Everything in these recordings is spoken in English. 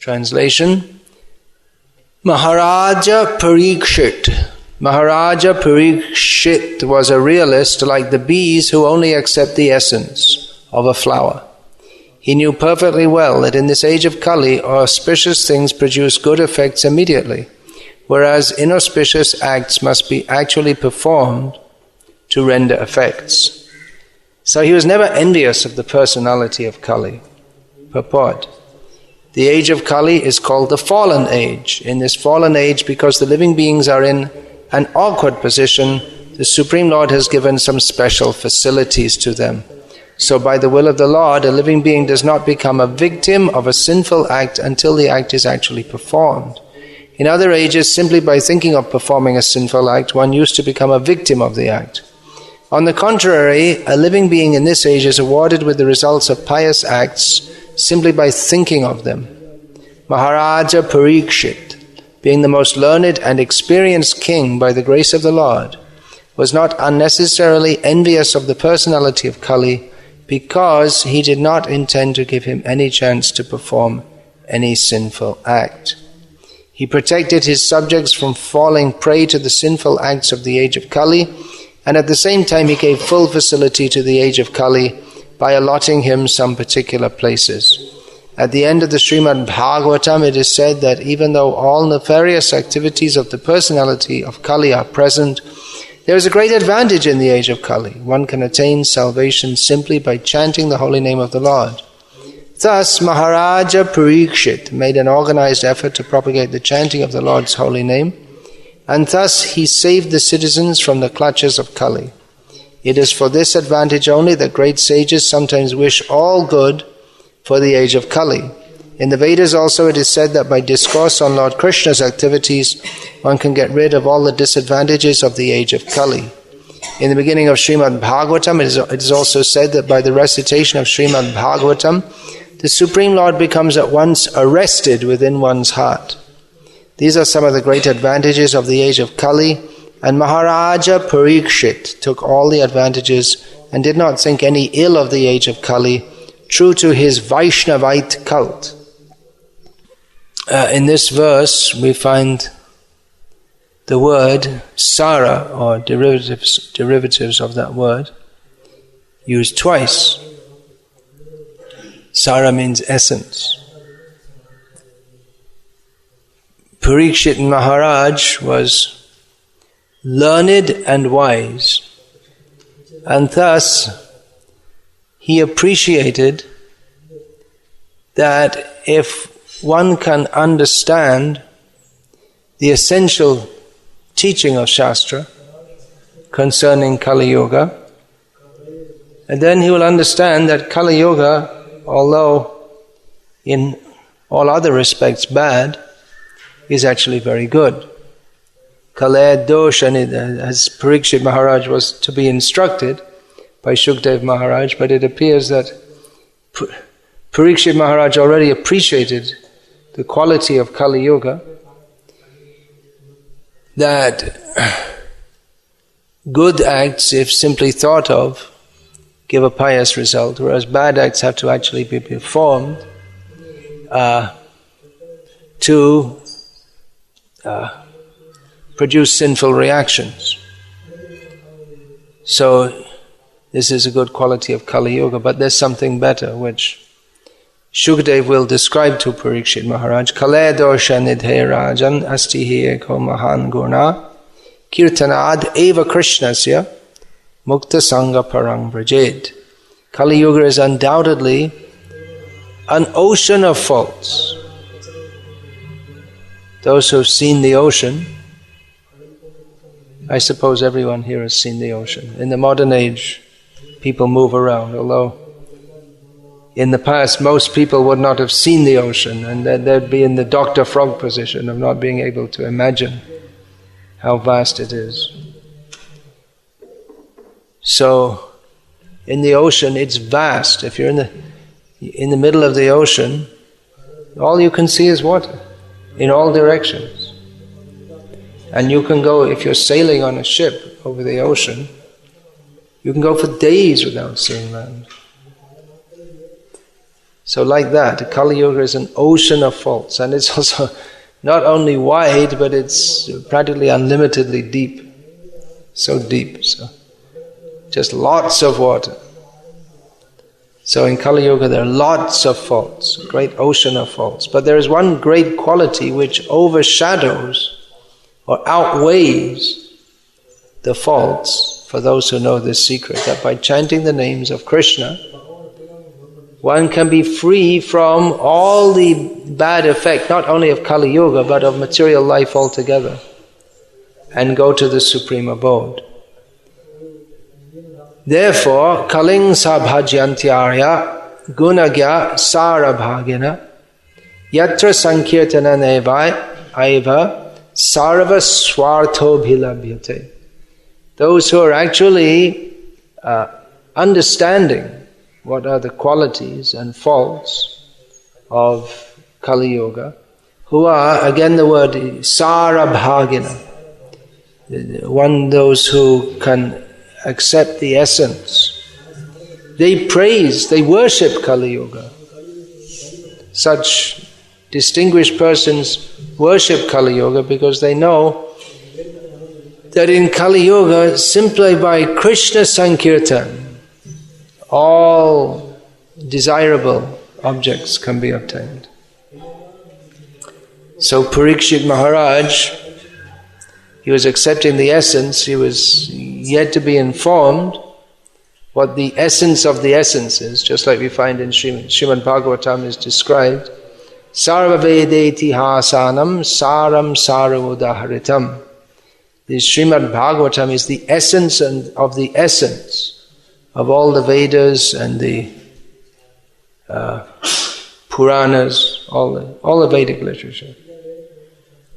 Translation: Maharaja Parikshit. Maharaja Parikshit was a realist like the bees who only accept the essence of a flower. He knew perfectly well that in this age of Kali, auspicious things produce good effects immediately, whereas inauspicious acts must be actually performed to render effects. So he was never envious of the personality of Kali. Purport: the age of Kali is called the fallen age. In this fallen age, because the living beings are in an awkward position, the Supreme Lord has given some special facilities to them. So by the will of the Lord, a living being does not become a victim of a sinful act until the act is actually performed. In other ages, simply by thinking of performing a sinful act, one used to become a victim of the act. On the contrary, a living being in this age is awarded with the results of pious acts simply by thinking of them. Maharaja Parikshit, being the most learned and experienced king by the grace of the Lord, was not unnecessarily envious of the personality of Kali, because he did not intend to give him any chance to perform any sinful act. He protected his subjects from falling prey to the sinful acts of the age of Kali, and at the same time he gave full facility to the age of Kali by allotting him some particular places. At the end of the Srimad Bhagavatam, it is said that even though all nefarious activities of the personality of Kali are present, there is a great advantage in the age of Kali. One can attain salvation simply by chanting the holy name of the Lord. Thus, Maharaja Parikshit made an organized effort to propagate the chanting of the Lord's holy name, and thus he saved the citizens from the clutches of Kali. It is for this advantage only that great sages sometimes wish all good for the age of Kali. In the Vedas also it is said that by discourse on Lord Krishna's activities, one can get rid of all the disadvantages of the age of Kali. In the beginning of Srimad Bhagavatam, it is also said that by the recitation of Srimad Bhagavatam, the Supreme Lord becomes at once arrested within one's heart. These are some of the great advantages of the age of Kali, and Maharaja Parikshit took all the advantages and did not think any ill of the age of Kali, true to his Vaishnavite cult. In this verse we find the word sara, or derivatives of that word, used twice. Sara means essence. Parikshit Maharaj was learned and wise, and thus he appreciated that if one can understand the essential teaching of Shastra concerning Kali Yuga, and then he will understand that Kali Yuga, although in all other respects bad, is actually very good. Kale dosh, and as Parikshit Maharaj was to be instructed by Shukdev Maharaj, but it appears that Parikshit Maharaj already appreciated the quality of Kali Yuga, that good acts, if simply thought of, give a pious result, whereas bad acts have to actually be performed to produce sinful reactions. So this is a good quality of Kali Yuga, but there's something better which Shukdev will describe to Parikshit Maharaj. Kale dosha nidhe rajan asti hi eko mahan guna kirtanad eva krishnasya mukta sangha parang vrajed. Kali Yuga is undoubtedly an ocean of faults. Those who have seen the ocean, I suppose everyone here has seen the ocean. In the modern age, people move around, although in the past most people would not have seen the ocean, and they'd be in the Dr. Frog position of not being able to imagine how vast it is. So, in the ocean, it's vast. If you're in the middle of the ocean, all you can see is water in all directions. And you can go, if you're sailing on a ship over the ocean, you can go for days without seeing land. So like that, Kali Yuga is an ocean of faults, and it's also not only wide, but it's practically unlimitedly deep. So deep, so just lots of water. So in Kali Yuga there are lots of faults, a great ocean of faults. But there is one great quality which overshadows or outweighs the faults for those who know this secret, that by chanting the names of Krishna, one can be free from all the bad effect, not only of Kali Yuga, but of material life altogether, and go to the supreme abode. Therefore, kaling sabhajyantyarya gunagya sarabhagina yatra sankirtana nevai aiva sarva swartho bhilabhyate. Those who are actually understanding what are the qualities and faults of Kali Yuga, who are, again the word sarabhagina, those who can accept the essence. They praise, they worship Kali Yuga. Such distinguished persons worship Kali Yuga because they know that in Kali Yuga, simply by Krishna Sankirtan, all desirable objects can be obtained. So Parikshit Maharaj, he was accepting the essence, he was yet to be informed what the essence of the essence is, just like we find in Srimad Bhagavatam is described, Sarva Vedeti Hasanam Saram Saravudaharitam. The Srimad Bhagavatam is the essence of the essence of all the Vedas and the Puranas, all the Vedic literature.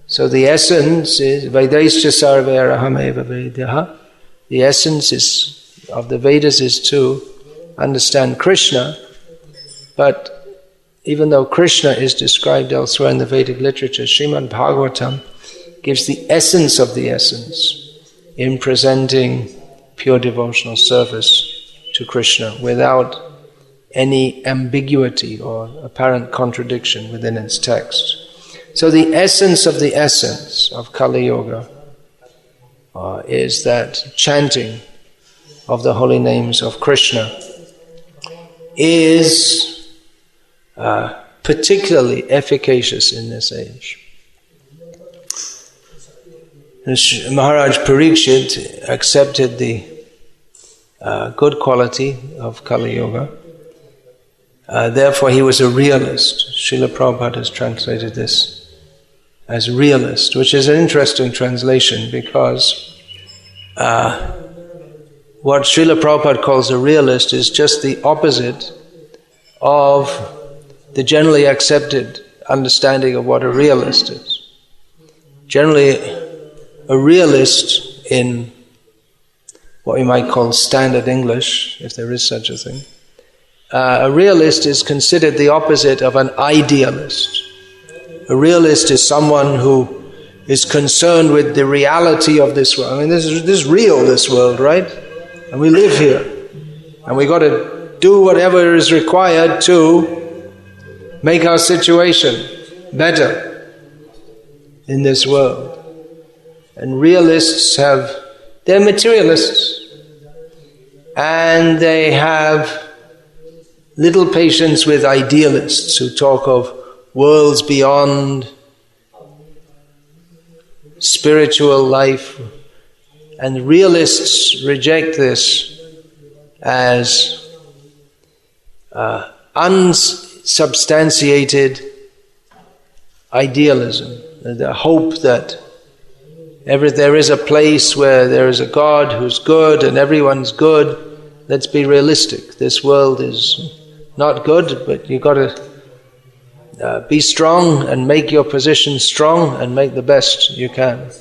So the essence is Vedaischa sarve araham eva Vedaha. The essence of the Vedas is to understand Krishna, but even though Krishna is described elsewhere in the Vedic literature, Srimad Bhagavatam gives the essence of the essence in presenting pure devotional service to Krishna without any ambiguity or apparent contradiction within its text. So the essence of Kali Yuga is that chanting of the holy names of Krishna is particularly efficacious in this age. Maharaj Parikshit accepted the good quality of Kali Yuga. Therefore he was a realist. Srila Prabhupada has translated this as realist, which is an interesting translation because what Srila Prabhupada calls a realist is just the opposite of the generally accepted understanding of what a realist is. Generally, a realist in what we might call standard English, if there is such a thing, a realist is considered the opposite of an idealist. A realist is someone who is concerned with the reality of this world. I mean, this is real, this world, right? And we live here. And we got to do whatever is required to make our situation better in this world. And realists they're materialists. And they have little patience with idealists who talk of worlds beyond, spiritual life, and realists reject this as unsubstantiated idealism, the hope that there is a place where there is a God who's good and everyone's good. Let's be realistic. This world is not good, but you've got to be strong and make your position strong and make the best you can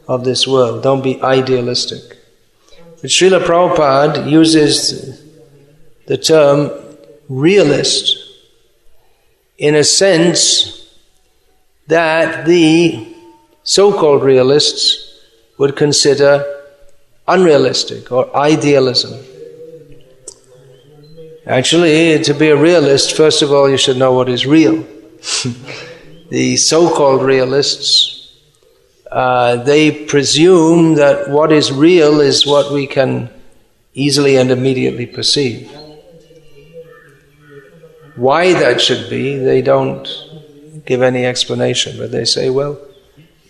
of this world. Don't be idealistic. But Srila Prabhupada uses the term realist in a sense that the so-called realists would consider unrealistic or idealism. Actually, to be a realist, first of all, you should know what is real. The so-called realists, they presume that what is real is what we can easily and immediately perceive. Why that should be, they don't give any explanation, but they say, well,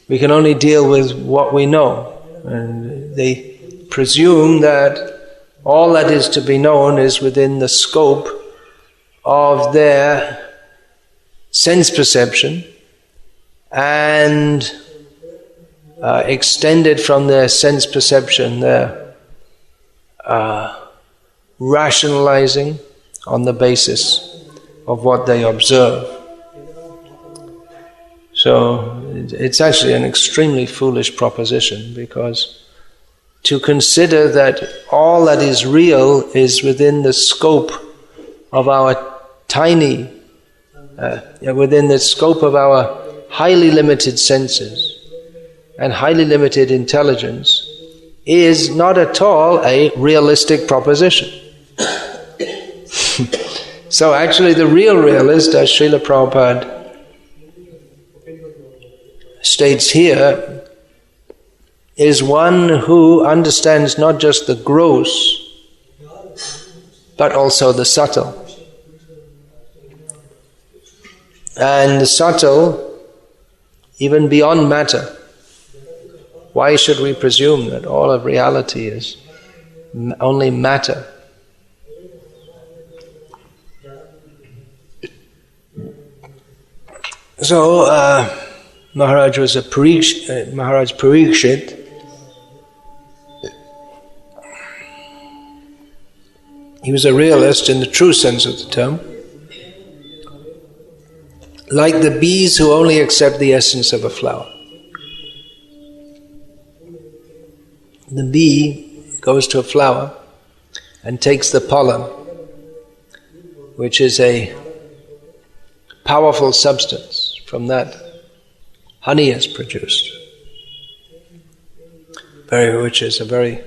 we can only deal with what we know. And they presume that all that is to be known is within the scope of their sense perception and extended from their sense perception, their rationalizing on the basis of what they observe. So it's actually an extremely foolish proposition, because to consider that all that is real is within the scope of our tiny, within the scope of our highly limited senses and highly limited intelligence is not at all a realistic proposition. So actually the real realist, as Srila Prabhupada states here, is one who understands not just the gross, but also the subtle. And the subtle, even beyond matter. Why should we presume that all of reality is only matter? So, Maharaj Parikshit, he was a realist in the true sense of the term, like the bees who only accept the essence of a flower. The bee goes to a flower and takes the pollen, which is a powerful substance. From that, honey is produced, which is a very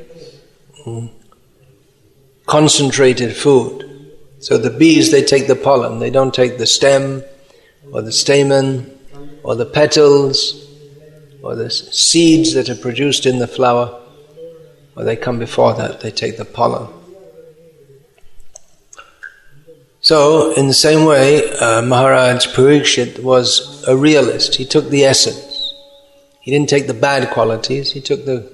concentrated food. So the bees, they take the pollen, they don't take the stem or the stamen or the petals or the seeds that are produced in the flower, or they come before that, they take the pollen. So, in the same way, Maharaj Parikshit was a realist. He took the essence. He didn't take the bad qualities, he took the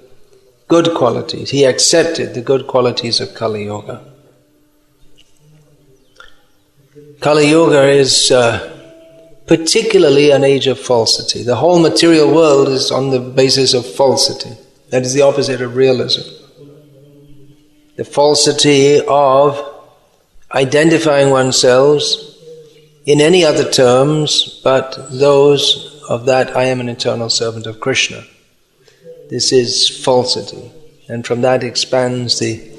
good qualities. He accepted the good qualities of Kali Yuga. Kali Yuga is particularly an age of falsity. The whole material world is on the basis of falsity. That is the opposite of realism. The falsity of identifying oneself in any other terms but those of that I am an eternal servant of Krishna. This is falsity, and from that expands the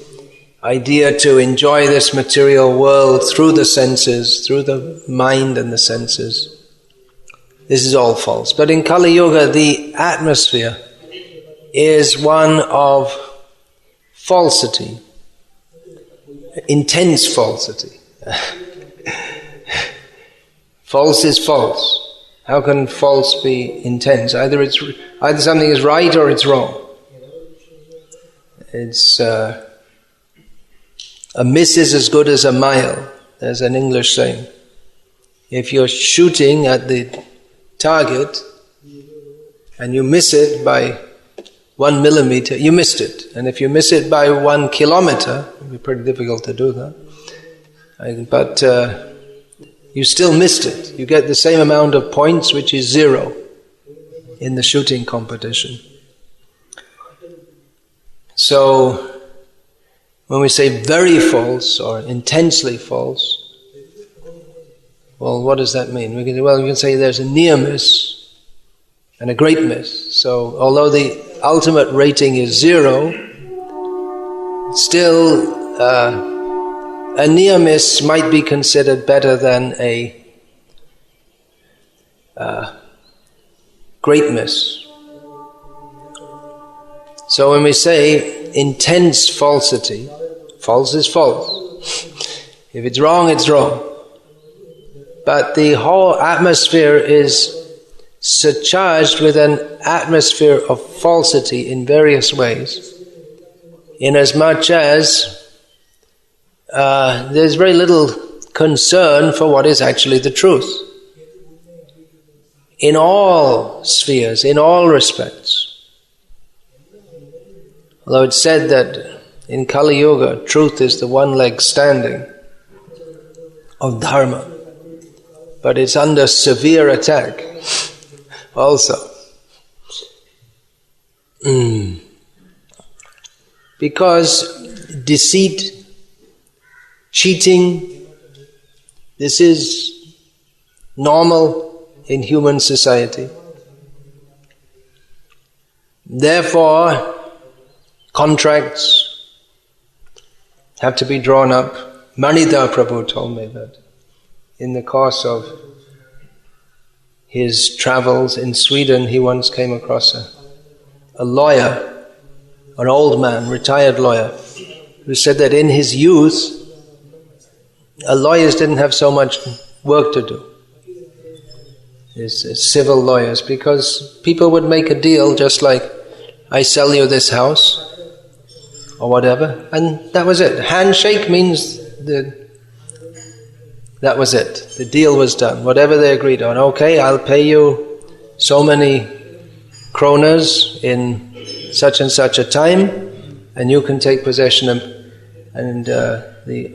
idea to enjoy this material world through the senses, through the mind and the senses. This is all false. But in Kali Yuga, the atmosphere is one of falsity. Intense falsity. False is false. How can false be intense? Either something is right or it's wrong. It's a miss is as good as a mile. There's an English saying. If you're shooting at the target and you miss it by 1 millimeter, you missed it. And if you miss it by 1 kilometer, it would be pretty difficult to do that. But you still missed it. You get the same amount of points, which is 0 in the shooting competition. So, when we say very false or intensely false, well, what does that mean? We can say there's a near miss and a great miss. So, although the ultimate rating is 0, still a near miss might be considered better than a great miss. So when we say intense falsity, false is false. If it's wrong, it's wrong. But the whole atmosphere is surcharged with an atmosphere of falsity in various ways, inasmuch as there's very little concern for what is actually the truth. In all spheres, in all respects. Although it's said that in Kali Yuga, truth is the one leg standing of Dharma. But it's under severe attack also. Because deceit, cheating, this is normal in human society. Therefore, contracts have to be drawn up. Manida Prabhu told me that in the course of his travels in Sweden, he once came across a lawyer, an old man, retired lawyer, who said that in his youth, lawyers didn't have so much work to do. As civil lawyers, because people would make a deal just like, I sell you this house, or whatever, and that was it. Handshake means that was it. The deal was done. Whatever they agreed on. Okay, I'll pay you so many kronas in such and such a time, and you can take possession of. And the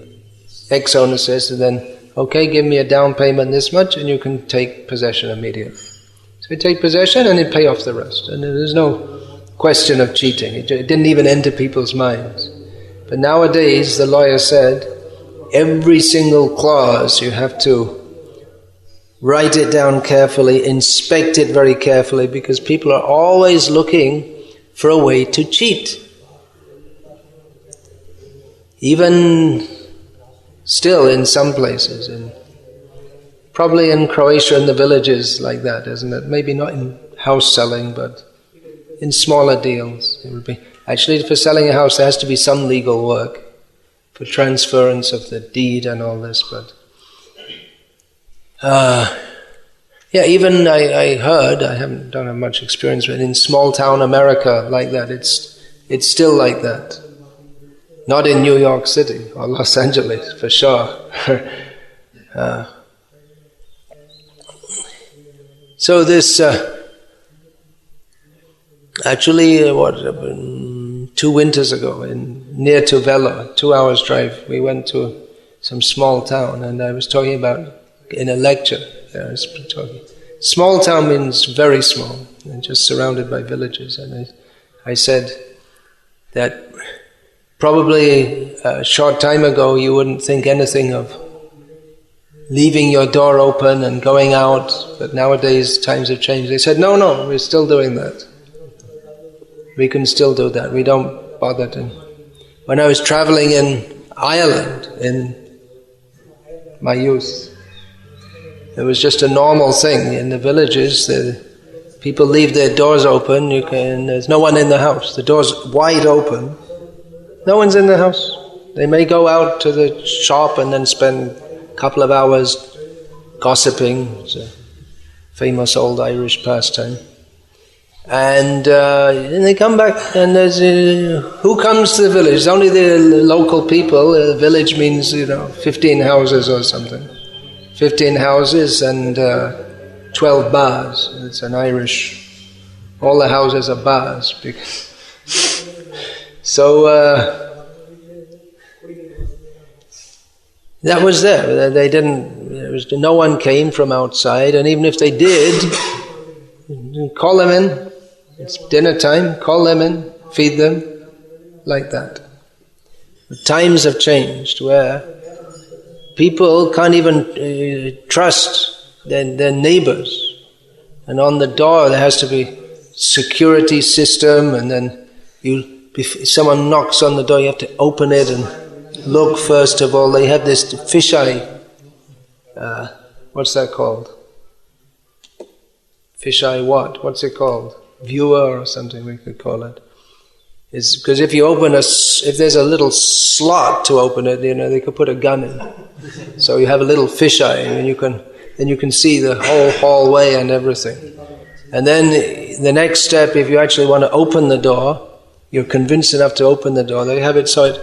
ex-owner says to them, okay, give me a down payment this much, and you can take possession immediately. So you take possession and you pay off the rest. And there's no question of cheating. It didn't even enter people's minds. But nowadays, the lawyer said, every single clause you have to write it down carefully, inspect it very carefully, because people are always looking for a way to cheat. Even still in some places, probably in Croatia in the villages like that, isn't it? Maybe not in house selling, but in smaller deals. It would be. Actually, for selling a house there has to be some legal work for transference of the deed and all this, but even I heard, don't have much experience with it, in small town America like that, it's still like that. Not in New York City or Los Angeles, for sure. So this, actually, 2 winters ago, near to Vela, 2 hours drive, we went to some small town, and I was talking about, in a lecture, I was talking. Small town means very small, and just surrounded by villages, and I said that probably a short time ago you wouldn't think anything of leaving your door open and going out, but nowadays times have changed. They said, no, we're still doing that. We can still do that. We don't bother to. When I was traveling in Ireland in my youth, it was just a normal thing. In the villages, people leave their doors open. There's no one in the house. The door's wide open. No one's in the house. They may go out to the shop and then spend a couple of hours gossiping. It's a famous old Irish pastime. And they come back, and there's who comes to the village? It's only the local people. The village means 15 houses or something. 15 houses and 12 bars. It's an Irish. All the houses are bars. So that was there. They didn't. No one came from outside, and even if they did, call them in. It's dinner time. Call them in, feed them, like that. The times have changed, where people can't even trust their neighbors, and on the door there has to be security system, and then if someone knocks on the door, you have to open it and look first of all. They have this fisheye, what's that called? Fisheye what? What's it called? Viewer or something we could call it. It's because if you open if there's a little slot to open it, they could put a gun in. So you have a little fisheye, and you can see the whole hallway and everything. And then the next step, if you actually want to open the door, you're convinced enough to open the door. They have it so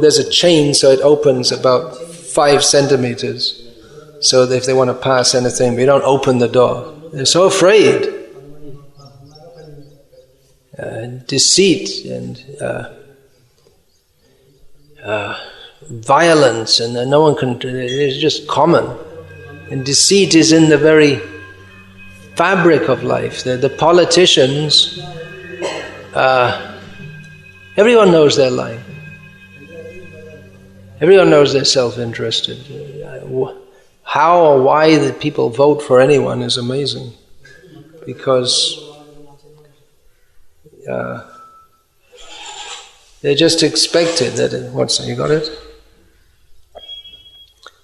there's a chain so it opens about 5 centimeters. So that if they want to pass anything, we don't open the door. They're so afraid. Deceit and violence, and no one can. It's just common. And deceit is in the very fabric of life. The politicians, everyone knows they're lying. Everyone knows they're self-interested. How or why the people vote for anyone is amazing, because they just expected that. You got it?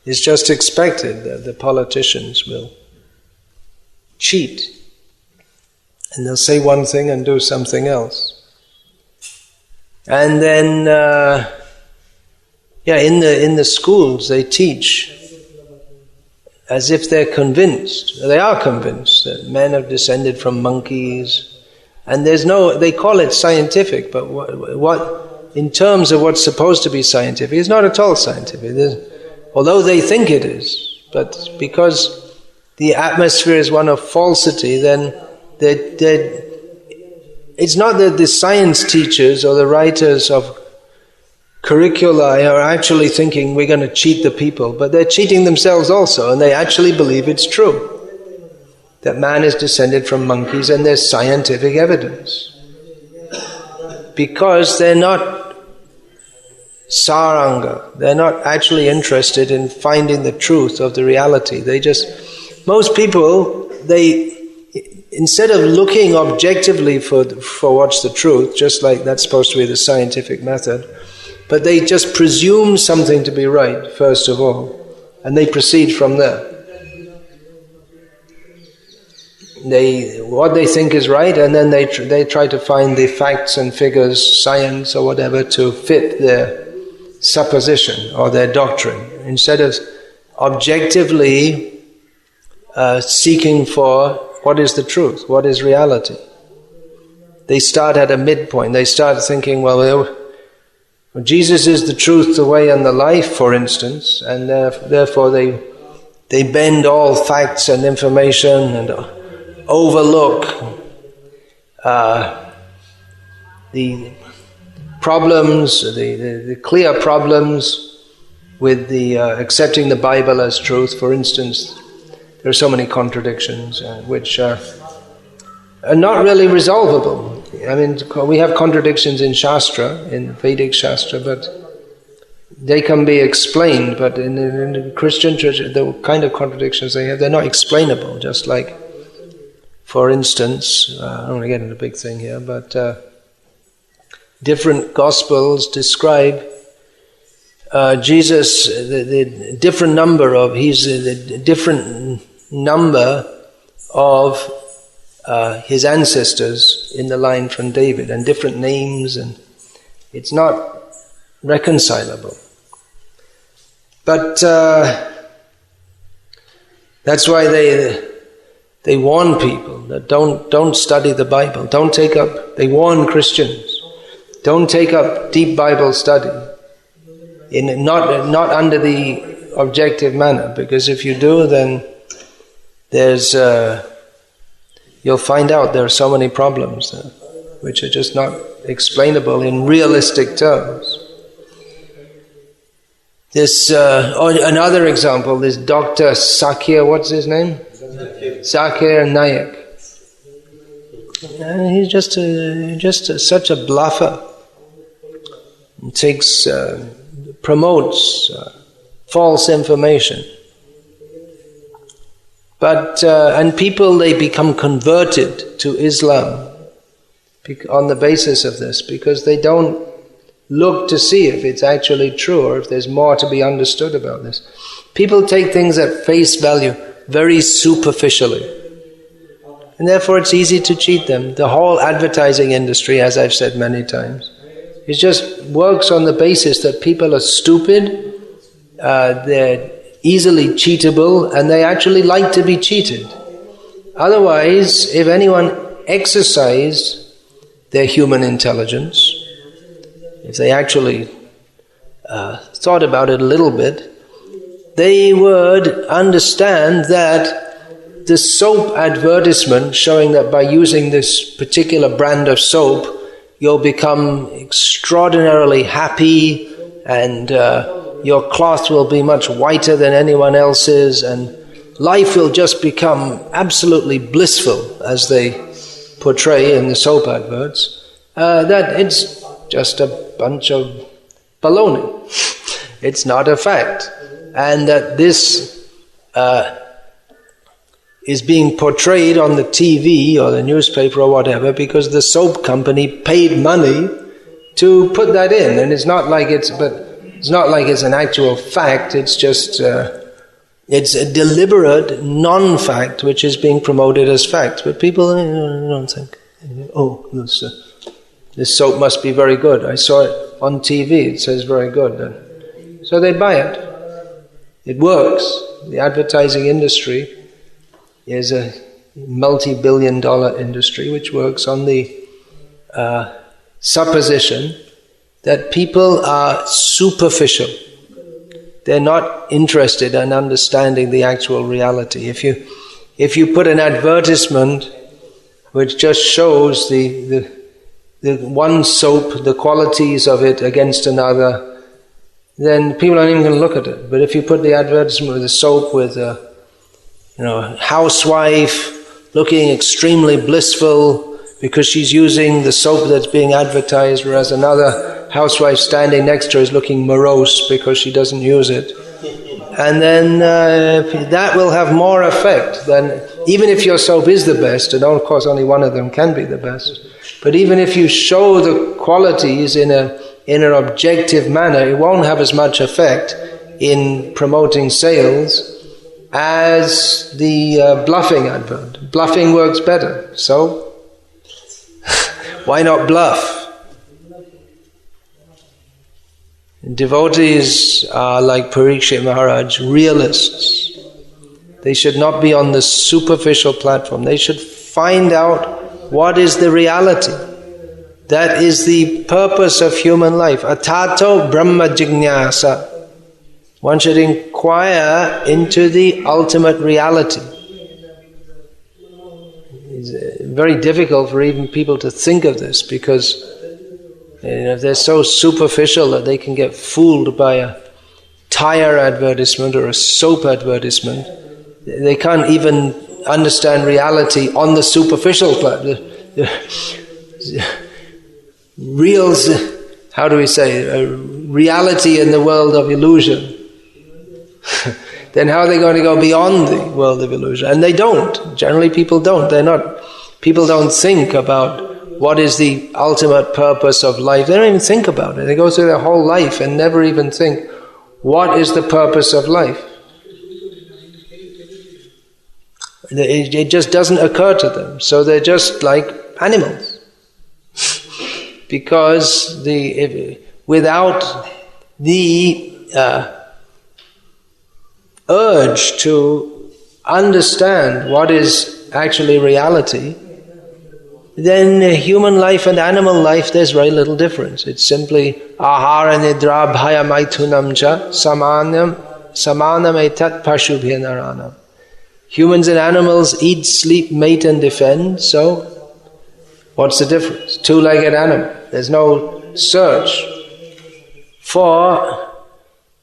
It's just expected that the politicians will cheat, and they'll say one thing and do something else. And then, in the schools they teach as if they're convinced. They are convinced that men have descended from monkeys. And they call it scientific, but what in terms of what's supposed to be scientific, it's not at all scientific. Although they think it is, but because the atmosphere is one of falsity, then it's not that the science teachers or the writers of curricula are actually thinking we're going to cheat the people, but they're cheating themselves also, and they actually believe it's true. That man is descended from monkeys, and there's scientific evidence. Because they're not saranga, they're not actually interested in finding the truth of the reality. Most people, instead of looking objectively for what's the truth, just like that's supposed to be the scientific method, but they just presume something to be right, first of all, and they proceed from there. What they think is right, and then they try to find the facts and figures, science or whatever, to fit their supposition or their doctrine, instead of objectively seeking for what is the truth, what is reality. They start at a midpoint. They start thinking, well, Jesus is the truth, the way and the life, for instance, and therefore they bend all facts and information and overlook the problems, the clear problems with the accepting the Bible as truth. For instance, there are so many contradictions which are not really resolvable. I mean, we have contradictions in Shastra, in Vedic Shastra, but they can be explained. But in the Christian church, the kind of contradictions they have, they're not explainable. Just like, for instance, I don't want to get into a big thing here, but different Gospels describe Jesus, the different number of his ancestors in the line from David, and different names, and it's not reconcilable. But that's why they warn people that don't study the Bible. They warn Christians, don't take up deep Bible study, not under the objective manner, because if you do, then you'll find out there are so many problems which are just not explainable in realistic terms. This another example, this Dr. Sakir, what's his name? Sakir Naik. He's just such a bluffer. He promotes false information. But and people, they become converted to Islam on the basis of this, because they don't look to see if it's actually true or if there's more to be understood about this. People take things at face value very superficially, and therefore it's easy to cheat them. The whole advertising industry, as I've said many times, it just works on the basis that people are stupid they're easily cheatable, and they actually like to be cheated. Otherwise, if anyone exercised their human intelligence, if they actually thought about it a little bit, they would understand that the soap advertisement showing that by using this particular brand of soap you'll become extraordinarily happy and your cloth will be much whiter than anyone else's and life will just become absolutely blissful, as they portray in the soap adverts, that it's just a bunch of baloney. It's not a fact. And that this is being portrayed on the TV or the newspaper or whatever because the soap company paid money to put that in. And it's not like it's an actual fact. It's just it's a deliberate non-fact which is being promoted as fact. But people don't think, oh, this soap must be very good. I saw it on TV. It says very good. So they buy it. It works. The advertising industry is a multi-billion-dollar industry which works on the supposition that people are superficial. They're not interested in understanding the actual reality. If you put an advertisement which just shows the one soap, the qualities of it against another, then people aren't even going to look at it. But if you put the advertisement with a soap with a housewife looking extremely blissful because she's using the soap that's being advertised, whereas another housewife standing next to her is looking morose because she doesn't use it, and then that will have more effect than, even if your soap is the best, and of course only one of them can be the best, but even if you show the qualities in an objective manner, it won't have as much effect in promoting sales as the bluffing advert. Bluffing works better, so why not bluff? Devotees are like Parikshit Maharaj, realists. They should not be on the superficial platform. They should find out what is the reality. That is the purpose of human life. Atato Brahma Jignasa. One should inquire into the ultimate reality. It's very difficult for even people to think of this because they're so superficial that they can get fooled by a tire advertisement or a soap advertisement. They can't even understand reality on the superficial platform. How do we say, reality in the world of illusion. Then how are they going to go beyond the world of illusion? And they don't. Generally people don't. People don't think about what is the ultimate purpose of life. They don't even think about it. They go through their whole life and never even think, what is the purpose of life? It just doesn't occur to them. So they're just like animals. Because without the urge to understand what is actually reality, then human life and animal life, there's very little difference. It's simply ahara nidra bhaya maithunam cha samanam etat pashubhya naranam. Humans and animals eat, sleep, mate and defend, so what's the difference? Two-legged animal. There's no search for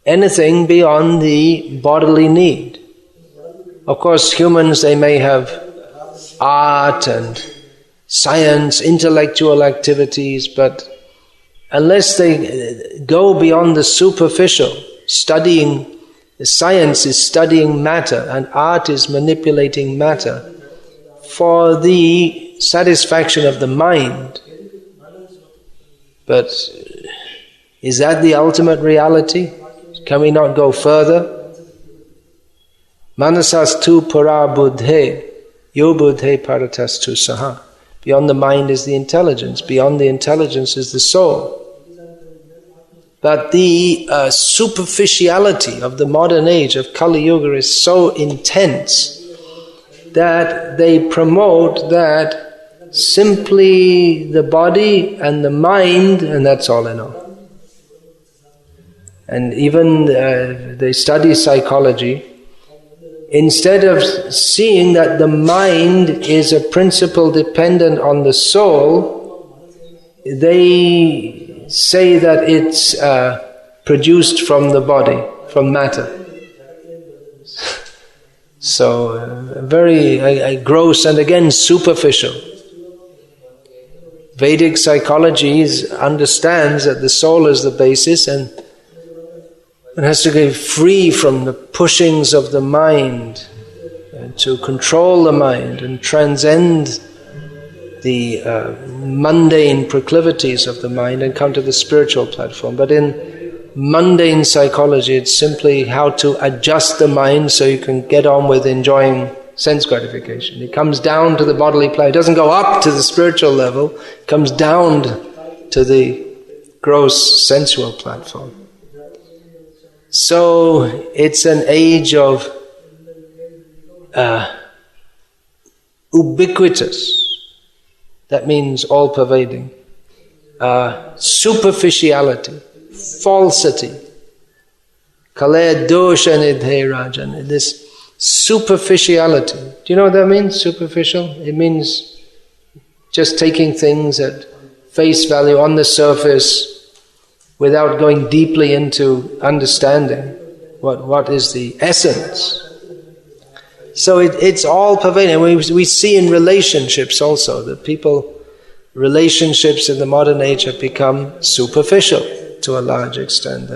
anything beyond the bodily need. Of course, humans, they may have art and science, intellectual activities, but unless they go beyond the superficial, science is studying matter and art is manipulating matter for the satisfaction of the mind. But is that the ultimate reality? Can we not go further? Manasastu para buddhe, yo buddhe paratastu saha. Beyond the mind is the intelligence. Beyond the intelligence is the soul. But the superficiality of the modern age of Kali Yuga is so intense that they promote that simply the body and the mind, and that's all in all. And even they study psychology. Instead of seeing that the mind is a principle dependent on the soul, they say that it's produced from the body, from matter. So very gross and again superficial. Vedic psychology understands that the soul is the basis and it has to get free from the pushings of the mind to control the mind and transcend the mundane proclivities of the mind and come to the spiritual platform. But in mundane psychology, it's simply how to adjust the mind so you can get on with enjoying sense gratification. It comes down to the bodily plane. It doesn't go up to the spiritual level. It comes down to the gross sensual platform. So it's an age of ubiquitous, that means all-pervading, superficiality, falsity, kalaya dosha nidhe rajan, this superficiality. Do you know what that means, superficial? It means just taking things at face value, on the surface, without going deeply into understanding what is the essence. So it's all pervading. We see in relationships also that relationships in the modern age have become superficial to a large extent.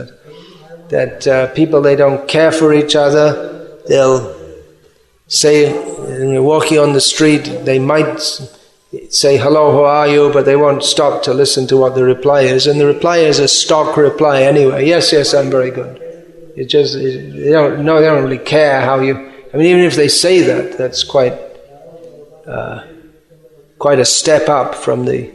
That people, they don't care for each other. They'll say, when you're walking on the street, they might say, hello, how are you? But they won't stop to listen to what the reply is. And the reply is a stock reply anyway. Yes, I'm very good. They don't really care how you... I mean, even if they say that, that's quite a step up from the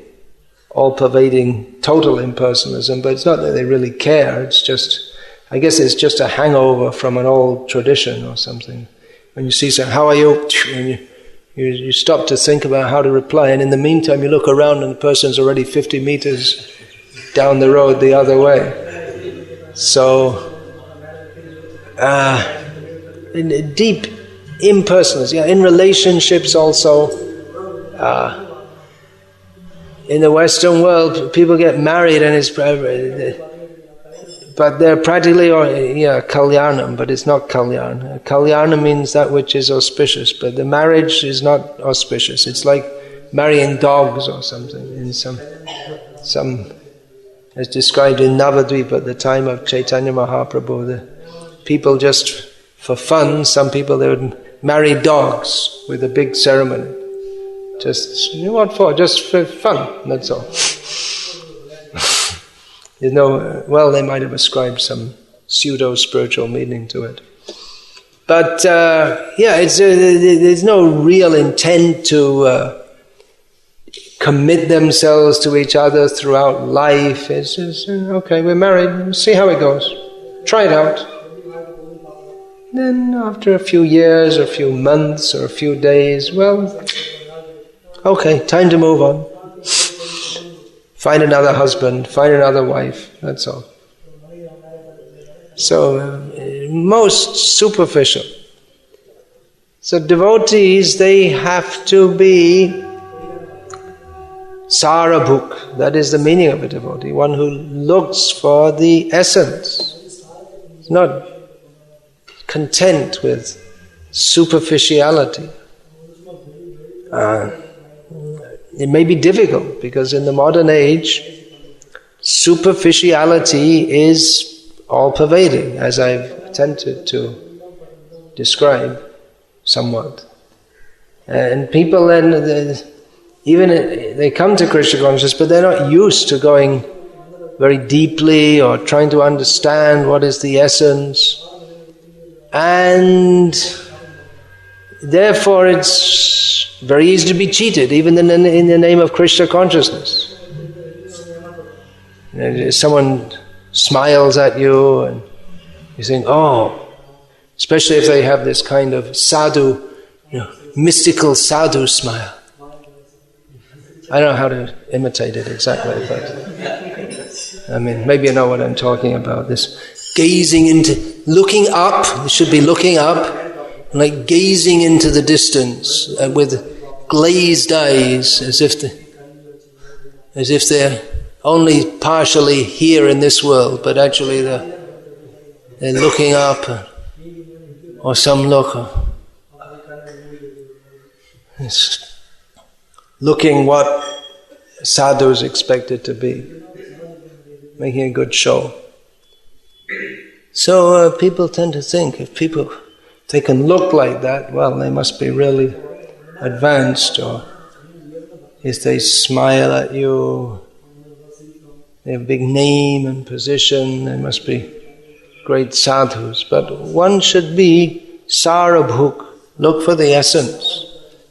all-pervading total impersonalism. But it's not that they really care. It's just, I guess it's just a hangover from an old tradition or something. When you see someone, how are you? And you stop to think about how to reply, and in the meantime you look around and the person's already 50 meters down the road the other way. So, in deep impersonalism, in relationships also, in the Western world, people get married and but they're practically, kalyanam, but it's not kalyan. Kalyana means that which is auspicious, but the marriage is not auspicious. It's like marrying dogs or something. In some as described in Navadvip at the time of Chaitanya Mahaprabhu, the people just for fun, some people, they would marry dogs with a big ceremony. Just, what for? Just for fun, that's all. They might have ascribed some pseudo-spiritual meaning to it. But, there's no real intent to commit themselves to each other throughout life. It's just, okay, we're married, see how it goes. Try it out. Then after a few years, or a few months, or a few days, okay, time to move on. Find another husband, find another wife, that's all. So, most superficial. So devotees, they have to be sarabhuk, that is the meaning of a devotee, one who looks for the essence. It's not content with superficiality. It may be difficult because in the modern age, superficiality is all-pervading, as I've attempted to describe somewhat. And people then, they come to Krishna consciousness, but they're not used to going very deeply or trying to understand what is the essence. And therefore it's very easy to be cheated, even in the name of Krishna consciousness. Someone smiles at you, and you think, oh, especially if they have this kind of sadhu, mystical sadhu smile. I don't know how to imitate it exactly, but I mean, maybe you know what I'm talking about. This gazing looking up, you should be looking up, like gazing into the distance with glazed eyes, as if they're only partially here in this world, but actually they're looking up, or some look. It's looking what sadhu is expected to be, making a good show. So people tend to think if they can look like that, well, they must be really advanced, or if they smile at you, they have a big name and position, they must be great sadhus. But one should be sarabhuk, look for the essence.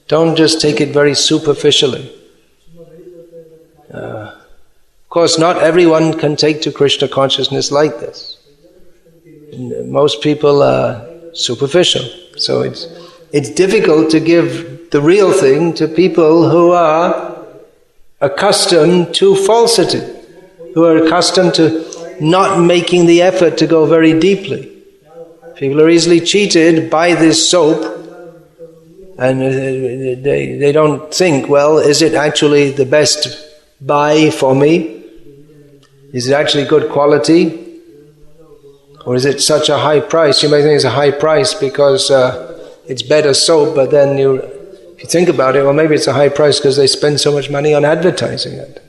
Don't just take it very superficially. Of course, not everyone can take to Krishna consciousness like this. Most people are superficial, so it's difficult to give the real thing to people who are accustomed to falsity, who are accustomed to not making the effort to go very deeply. People are easily cheated by this soap, and they don't think, well, is it actually the best buy for me? Is it actually good quality? Or is it such a high price? You may think it's a high price because it's better soap, but then if you think about it, well, maybe it's a high price because they spend so much money on advertising it.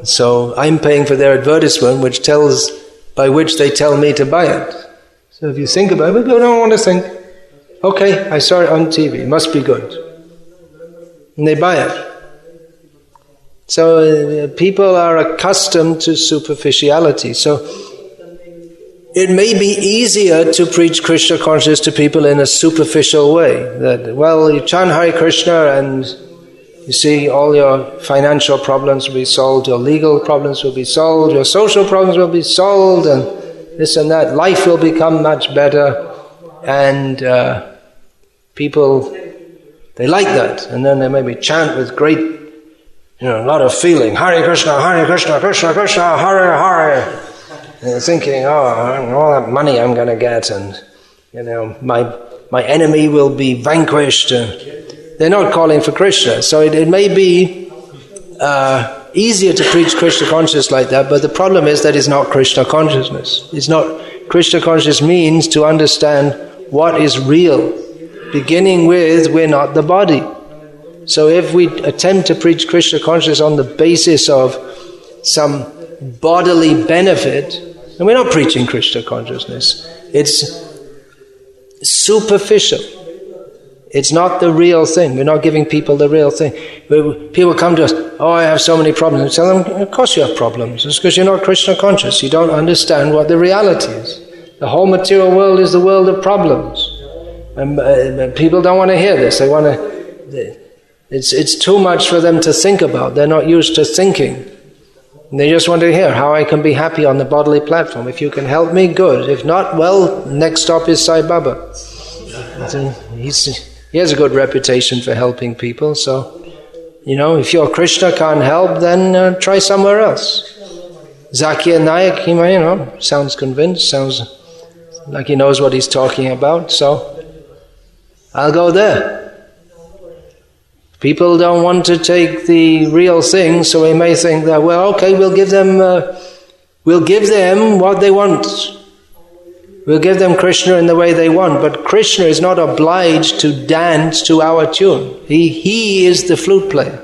So I'm paying for their advertisement, by which they tell me to buy it. So if you think about it, people don't want to think, okay, I saw it on TV, it must be good. And they buy it. So people are accustomed to superficiality. So it may be easier to preach Krishna consciousness to people in a superficial way. That, well, you chant Hare Krishna and you see all your financial problems will be solved, your legal problems will be solved, your social problems will be solved, and this and that. Life will become much better. And people, they like that. And then they maybe chant with great, a lot of feeling. Hare Krishna, Krishna Krishna, Hare Hare. And they're thinking, all that money I'm going to get, and my enemy will be vanquished. They're not calling for Krishna. So it may be easier to preach Krishna consciousness like that, but the problem is that it's not Krishna consciousness. It's not Krishna consciousness means to understand what is real, beginning with we're not the body. So if we attempt to preach Krishna consciousness on the basis of some bodily benefit, and we're not preaching Krishna consciousness, it's superficial. It's not the real thing. We're not giving people the real thing. People come to us, I have so many problems. We tell them, of course you have problems. It's because you're not Krishna conscious. You don't understand what the reality is. The whole material world is the world of problems. And people don't want to hear this. They want to. It's too much for them to think about. They're not used to thinking. And they just want to hear how I can be happy on the bodily platform. If you can help me, good. If not, well, next stop is Sai Baba. He has a good reputation for helping people. So, if your Krishna can't help, then try somewhere else. Zakir Naik, he sounds convinced, sounds like he knows what he's talking about. So, I'll go there. People don't want to take the real thing, so we may think that, well, okay, we'll give them what they want. We'll give them Krishna in the way they want, but Krishna is not obliged to dance to our tune. He is the flute player.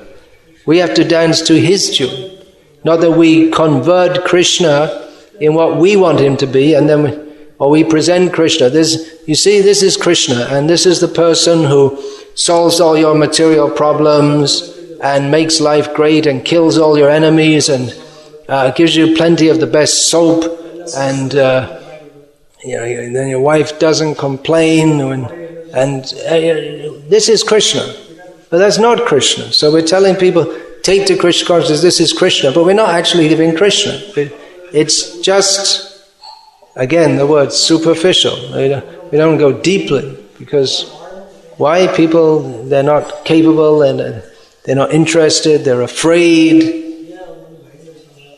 We have to dance to his tune. Not that we convert Krishna in what we want him to be, and then we present Krishna. This is Krishna, and this is the person who solves all your material problems and makes life great and kills all your enemies and gives you plenty of the best soap, and then your wife doesn't complain, and this is Krishna. But that's not Krishna. So we're telling people, take to Krishna consciousness, this is Krishna, but we're not actually giving Krishna. it's just, again, the word superficial. We don't go deeply, because why? People, they're not capable and they're not interested, they're afraid.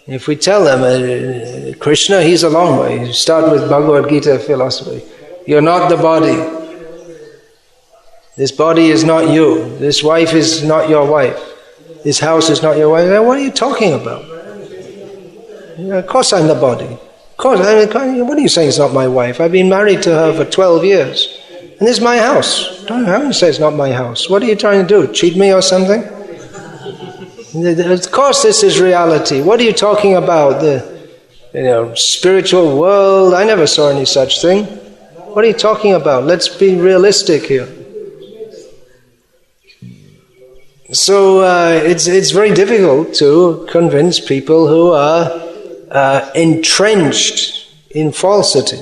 If we tell them, Krishna, he's a long way. You start with Bhagavad Gita philosophy. You're not the body. This body is not you. This wife is not your wife. This house is not your wife. What are you talking about? Of course I'm the body. Of course, what are you saying it's not my wife? I've been married to her for 12 years. And this is my house. Don't say it's not my house. What are you trying to do? Cheat me or something? Of course this is reality. What are you talking about? The spiritual world? I never saw any such thing. What are you talking about? Let's be realistic here. So it's very difficult to convince people who are entrenched in falsity.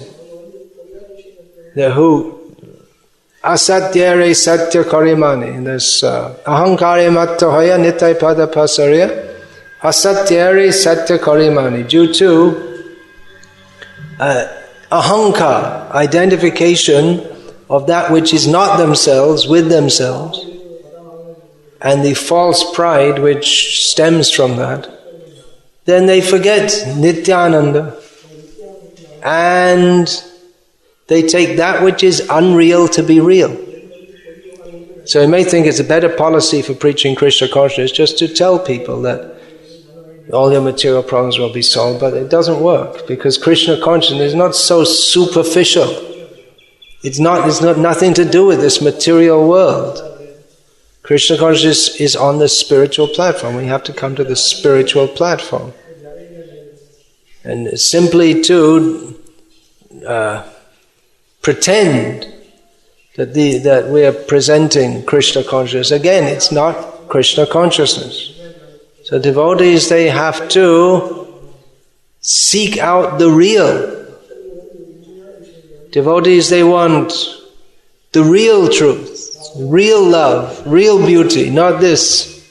Who asatyare satya karimani. There's ahankare mattahaya nitai pada pasarya asatyare satya karimani. Due to ahankar, identification of that which is not themselves with themselves, and the false pride which stems from that, then they forget Nityananda and they take that which is unreal to be real. So you may think it's a better policy for preaching Krishna consciousness just to tell people that all your material problems will be solved, but it doesn't work, because Krishna consciousness is not so superficial. It's not nothing to do with this material world. Krishna consciousness is on the spiritual platform. We have to come to the spiritual platform. And simply to pretend that we are presenting Krishna consciousness, again, it's not Krishna consciousness. So devotees, they have to seek out the real. Devotees, they want the real truth. Real love, real beauty, not this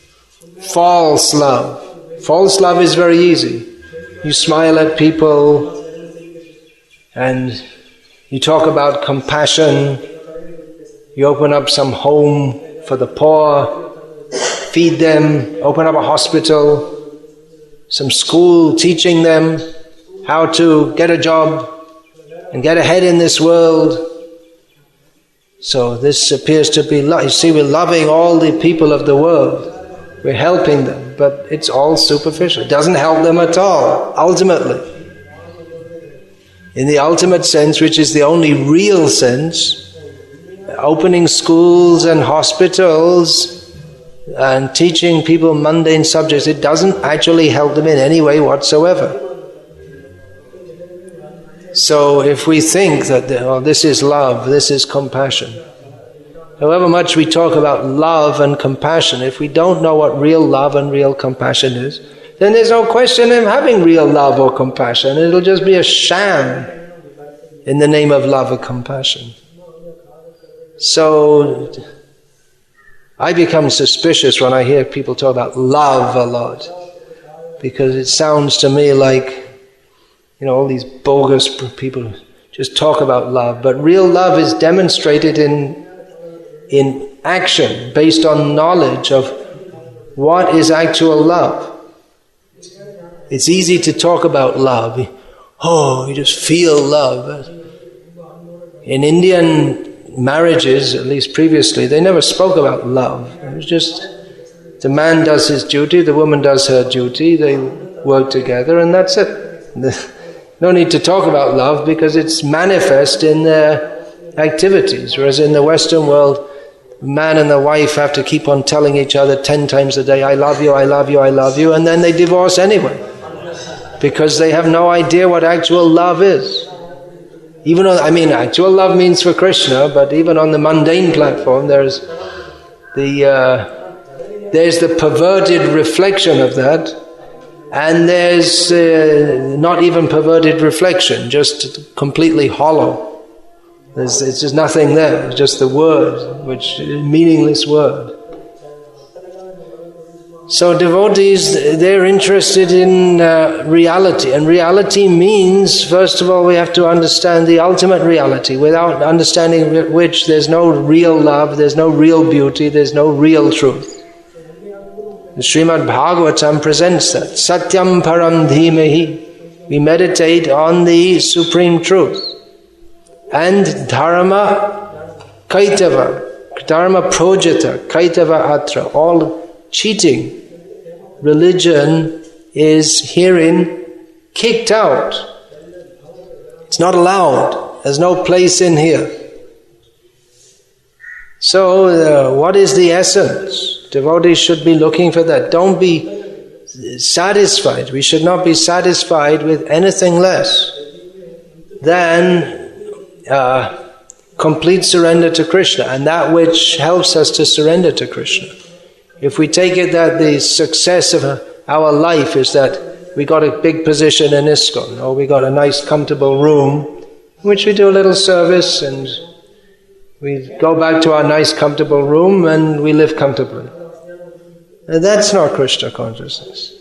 false love. False love is very easy. You smile at people and you talk about compassion. You open up some home for the poor, feed them, open up a hospital, some school teaching them how to get a job and get ahead in this world. So this appears to be love. You see, we're loving all the people of the world. We're helping them, but it's all superficial. It doesn't help them at all, ultimately. In the ultimate sense, which is the only real sense, opening schools and hospitals and teaching people mundane subjects, it doesn't actually help them in any way whatsoever. So if we think that this is love, this is compassion, however much we talk about love and compassion, if we don't know what real love and real compassion is, then there's no question in having real love or compassion. It'll just be a sham in the name of love or compassion. So I become suspicious when I hear people talk about love a lot, because it sounds to me like all these bogus people just talk about love, but real love is demonstrated in action, based on knowledge of what is actual love. It's easy to talk about love. You just feel love. In Indian marriages, at least previously, they never spoke about love. It was just the man does his duty, the woman does her duty, they work together, and that's it. No need to talk about love because it's manifest in their activities. Whereas in the Western world, man and the wife have to keep on telling each other 10 times a day, I love you, I love you, I love you, and then they divorce anyway. Because they have no idea what actual love is. Even though, actual love means for Krishna, but even on the mundane platform, there's the perverted reflection of that. And there's not even perverted reflection, just completely hollow. It's just nothing there, it's just the word, which is a meaningless word. So devotees, they're interested in reality. And reality means, first of all, we have to understand the ultimate reality. Without understanding which, there's no real love, there's no real beauty, there's no real truth. The Srimad Bhagavatam presents that. Satyam param dhimahi. We meditate on the supreme truth. And dharma kaitava, dharma projata, kaitava atra, all cheating. Religion is herein kicked out. It's not allowed. There's no place in here. So what is the essence? Devotees should be looking for that. Don't be satisfied. We should not be satisfied with anything less than complete surrender to Krishna, and that which helps us to surrender to Krishna. If we take it that the success of our life is that we got a big position in ISKCON, or we got a nice comfortable room in which we do a little service and we go back to our nice comfortable room and we live comfortably. And that's not Krishna consciousness.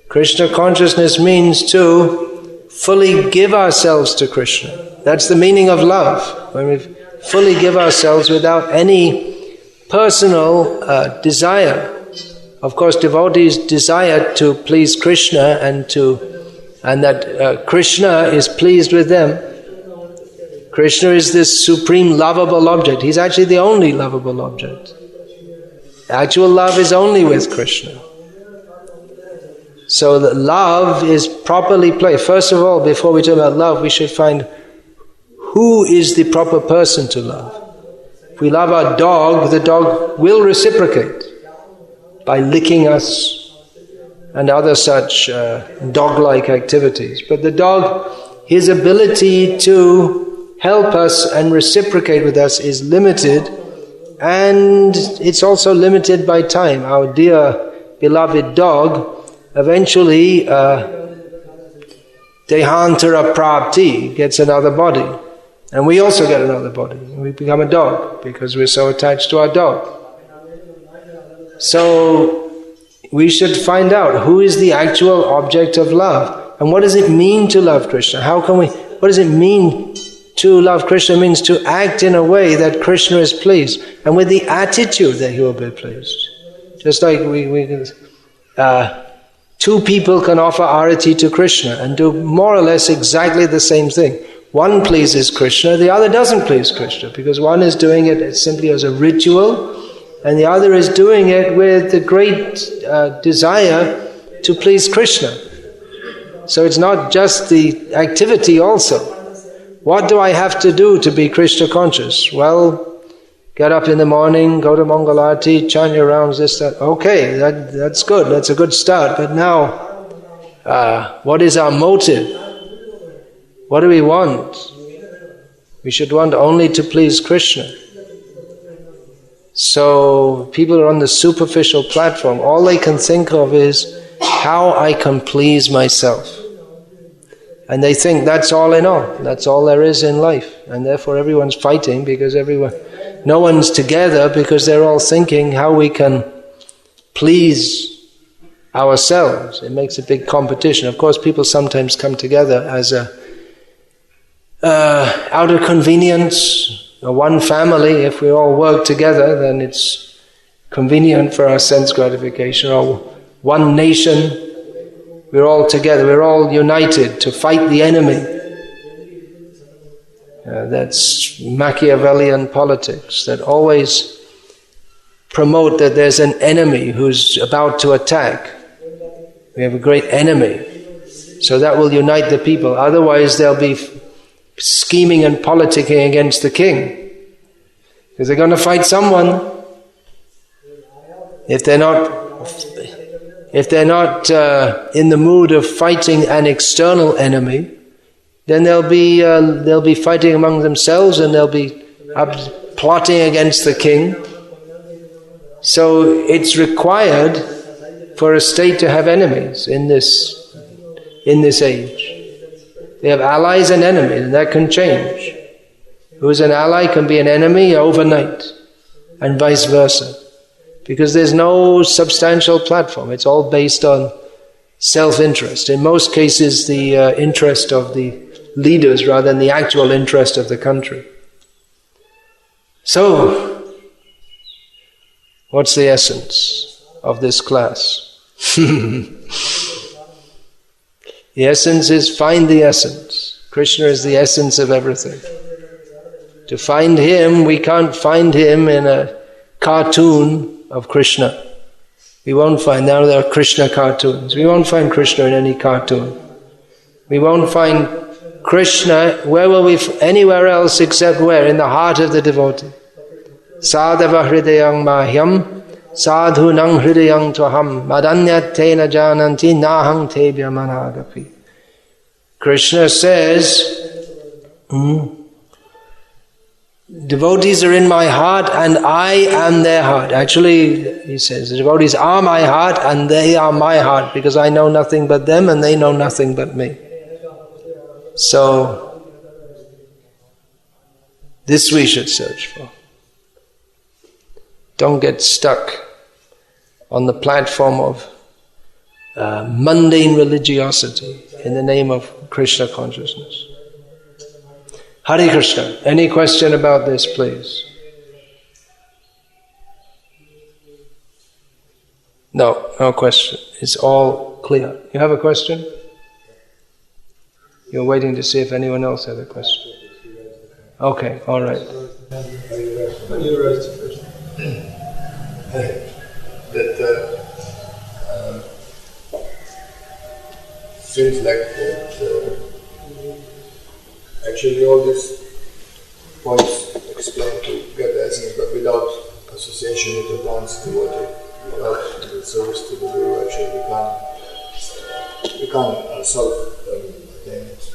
Krishna consciousness means to fully give ourselves to Krishna. That's the meaning of love, when we fully give ourselves without any personal desire. Of course, devotees desire to please Krishna and that Krishna is pleased with them. Krishna is this supreme lovable object. He's actually the only lovable object. Actual love is only with Krishna. So that love is properly placed. First of all, before we talk about love, we should find who is the proper person to love. If we love our dog, the dog will reciprocate by licking us and other such dog-like activities. But the dog, his ability to help us and reciprocate with us is limited, and it's also limited by time. Our dear beloved dog eventually dehantara prapti, gets another body, and we also get another body. We become a dog because we're so attached to our dog. So we should find out who is the actual object of love, and what does it mean to love Krishna? What does it mean to love Krishna? It means to act in a way that Krishna is pleased, and with the attitude that he will be pleased. Just like two people can offer arati to Krishna and do more or less exactly the same thing. One pleases Krishna, the other doesn't please Krishna, because one is doing it simply as a ritual, and the other is doing it with the great desire to please Krishna. So it's not just the activity also. What do I have to do to be Krishna conscious? Well, get up in the morning, go to Mangalarti, chant your rounds, this, that. Okay, that's good, that's a good start. But now, what is our motive? What do we want? We should want only to please Krishna. So people are on the superficial platform. All they can think of is how I can please myself. And they think that's all in all. That's all there is in life. And therefore everyone's fighting because no one's together because they're all thinking how we can please ourselves. It makes a big competition. Of course, people sometimes come together as out of convenience. One family, if we all work together, then it's convenient for our sense gratification. Or one nation, we're all together, we're all united to fight the enemy. That's Machiavellian politics that always promote that there's an enemy who's about to attack. We have a great enemy. So that will unite the people. Otherwise they'll be scheming and politicking against the king, because they're going to fight someone. If they're not in the mood of fighting an external enemy, then they'll be fighting among themselves, and they'll be plotting against the king. So it's required for a state to have enemies in this age. They have allies and enemies, and that can change. Who's an ally can be an enemy overnight, and vice versa. because there's no substantial platform. It's all based on self-interest. In most cases, the interest of the leaders rather than the actual interest of the country. So, what's the essence of this class? The essence is find the essence. Krishna is the essence of everything. To find Him, we can't find Him in a cartoon of Krishna. We won't find, now there are Krishna cartoons. We won't find Krishna in any cartoon. We won't find Krishna, where will we, anywhere else except where? In the heart of the devotee. Sadhava hridayang mahyam, sadhunang hridayang tvaham, madanyat tena jananti nahang tebhya managapi. Krishna says, devotees are in my heart and I am their heart. Actually, he says, the devotees are my heart and they are my heart, because I know nothing but them and they know nothing but me. So, this we should search for. Don't get stuck on the platform of mundane religiosity in the name of Krishna consciousness. Hare Krishna. Any question about this, please? No, no question. It's all clear. You have a question? You're waiting to see if anyone else has a question. Okay, all right. When you raised the question that seems like that actually all these points explain to get the essence, but without association with advanced devotee, without the service to the Guru, actually we can't self-attain it.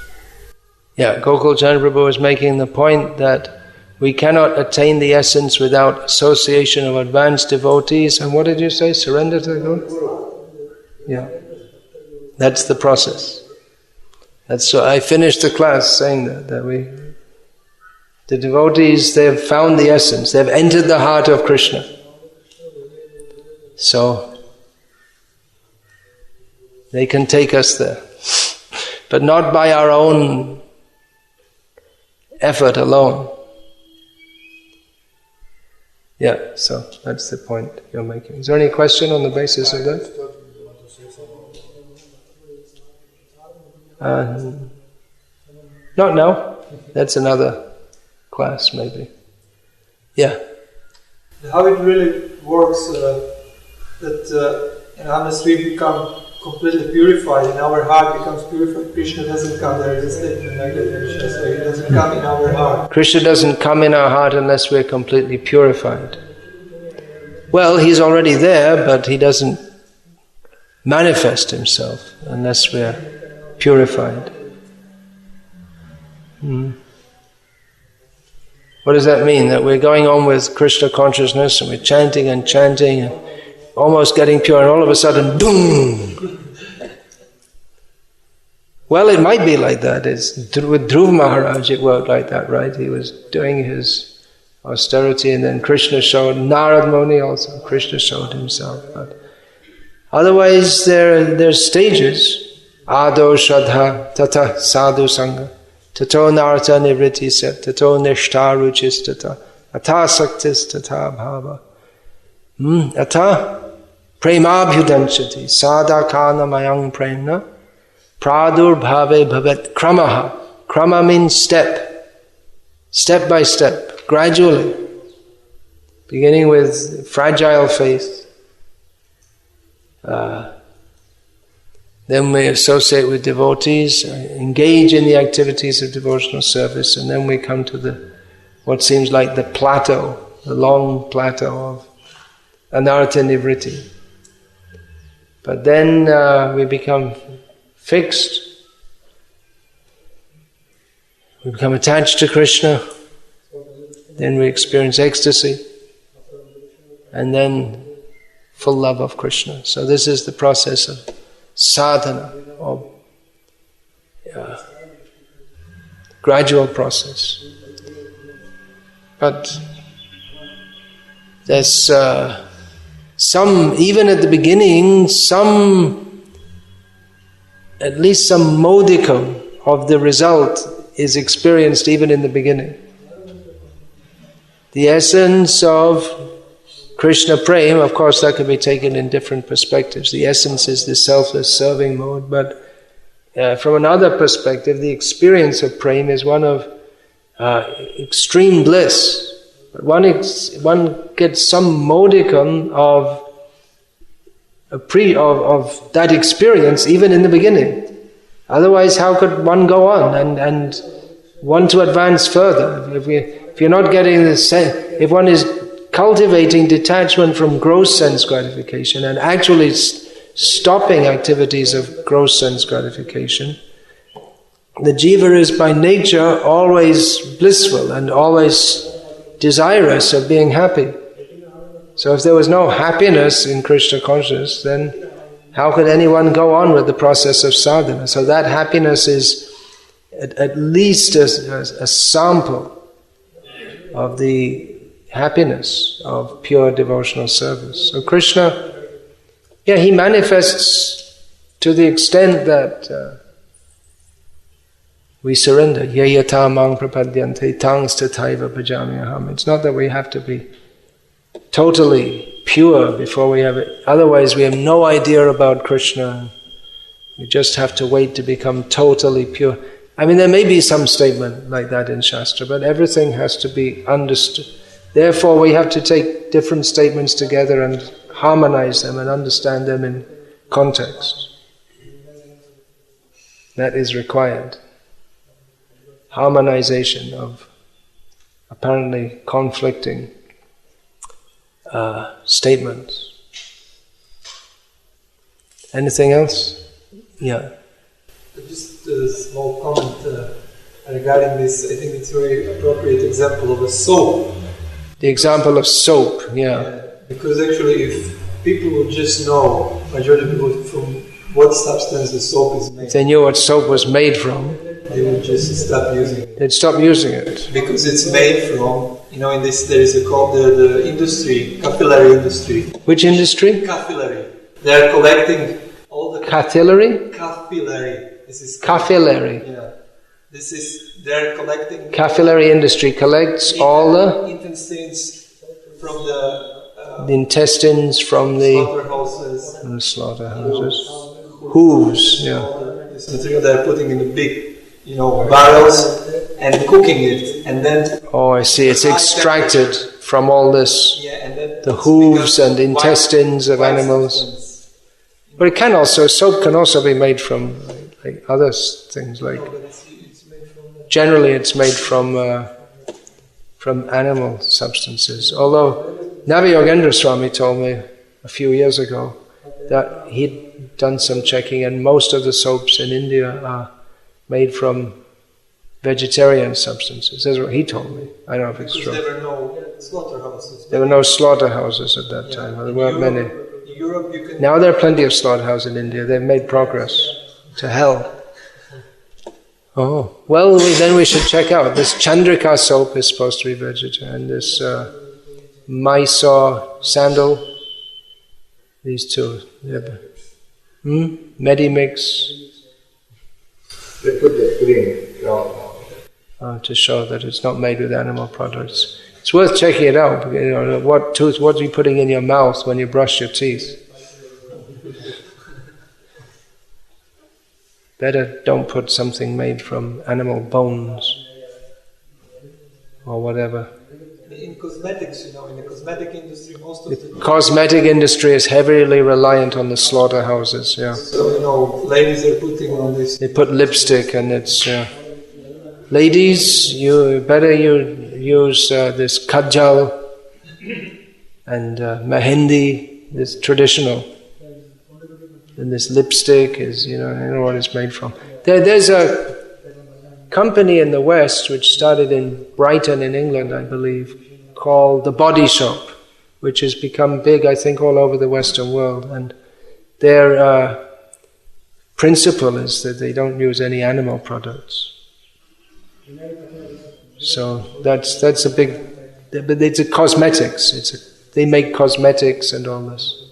Yeah, Gokul Chandra Prabhu is making the point that we cannot attain the essence without association of advanced devotees. And what did you say? Surrender to the Guru? Yeah. That's the process. So I finished the class saying that the devotees, they have found the essence. They have entered the heart of Krishna. So they can take us there. But not by our own effort alone. Yeah, so that's the point you're making. Is there any question on the basis of that? Not now. That's another class, maybe. Yeah. How it really works that unless we become completely purified and our heart becomes purified, Krishna doesn't come. There is a statement like that, Krishna, so He doesn't come in our heart. Krishna doesn't come in our heart unless we're completely purified. Well, He's already there, but He doesn't manifest Himself unless we're purified. What does that mean? That we're going on with Krishna consciousness and we're chanting and almost getting pure, and all of a sudden, boom! Well, it might be like that. With Dhruva Maharaj it worked like that, right? He was doing his austerity and then Krishna showed, Narad Muni also, Krishna showed himself. But otherwise there's stages. Ado Shraddha, Tata Sadhu Sangha, Tato Narata Nivritti Set, Tato Nishta Ruchis Tata, Ata Saktis Tata Bhava. Ata Premabhyudanchati, Sadhakana Mayang Premna, Pradur Bhave Bhavet Kramaha. Krama means step by step, gradually, beginning with fragile faith. Then we associate with devotees, engage in the activities of devotional service, and then we come to what seems like the plateau, the long plateau of Anartha Nivritti. But then we become fixed, we become attached to Krishna, then we experience ecstasy, and then full love of Krishna. So this is the process of sadhana, of gradual process. But there's even at the beginning, at least some modicum of the result is experienced even in the beginning. The essence of Krishna Prema, of course, that can be taken in different perspectives. The essence is the selfless serving mode, but from another perspective, the experience of Prema is one of extreme bliss. But one gets some modicum of that experience even in the beginning. Otherwise, how could one go on and want to advance further? If you're not getting if one is cultivating detachment from gross sense gratification and actually stopping activities of gross sense gratification, the jiva is by nature always blissful and always desirous of being happy. So if there was no happiness in Krishna consciousness, then how could anyone go on with the process of sadhana? So that happiness is at least a sample of the happiness of pure devotional service. So Krishna, he manifests to the extent that we surrender. Yayata mang prapadyante tangs tataiva bhajamyaham. It's not that we have to be totally pure before we have it. Otherwise we have no idea about Krishna. We just have to wait to become totally pure. I mean, there may be some statement like that in Shastra, but everything has to be understood. Therefore we have to take different statements together and harmonize them and understand them in context. That is required. Harmonization of apparently conflicting statements. Anything else? Yeah. Just a small comment regarding this. I think it's a very appropriate example of a soap. The example of soap, yeah. Because actually, if people would just know, majority of people, from what substance the soap is made, if they knew what soap was made from, they would just stop using it. They'd stop using it. Because it's made from, in this there is the industry, capillary industry. Which industry? Capillary. They are collecting all the... Capillary? Capillary. This is... Capillary. Yeah. They're collecting... Capillary industry collects all the... intestines from the intestines from the... slaughterhouses. From the slaughterhouses. Hooves, yeah. This material they're putting in the big, barrels and cooking it, and then... Oh, I see. It's extracted from all this, and then the hooves and intestines of animals. But it can also, soap can also be made from like other things, like... Generally it's made from animal substances. Although Naviyogendra Swami told me a few years ago that he'd done some checking and most of the soaps in India are made from vegetarian substances. That's what he told me. I don't know if it's true. There were no slaughterhouses. There were no slaughterhouses at that time. There weren't many. In Europe you can... Now there are plenty of slaughterhouses in India. They've made progress to hell. Oh, well, then we should check out. This Chandrika soap is supposed to be vegetarian, and this Mysore sandal, these two. Medimix. They put the green to show that it's not made with animal products. It's worth checking it out. What are you putting in your mouth when you brush your teeth? Better don't put something made from animal bones or whatever. In cosmetics, in the cosmetic industry, most of the cosmetic industry is heavily reliant on the slaughterhouses. Yeah. So ladies are putting on this. They put lipstick, and it's ladies. You better use this kajal and mehendi, this traditional. And this lipstick is, I don't know what it's made from. There's a company in the West which started in Brighton in England, I believe, called The Body Shop, which has become big, I think, all over the Western world. And their principle is that they don't use any animal products. So that's a big... But it's a cosmetics. It's a They make cosmetics and all this.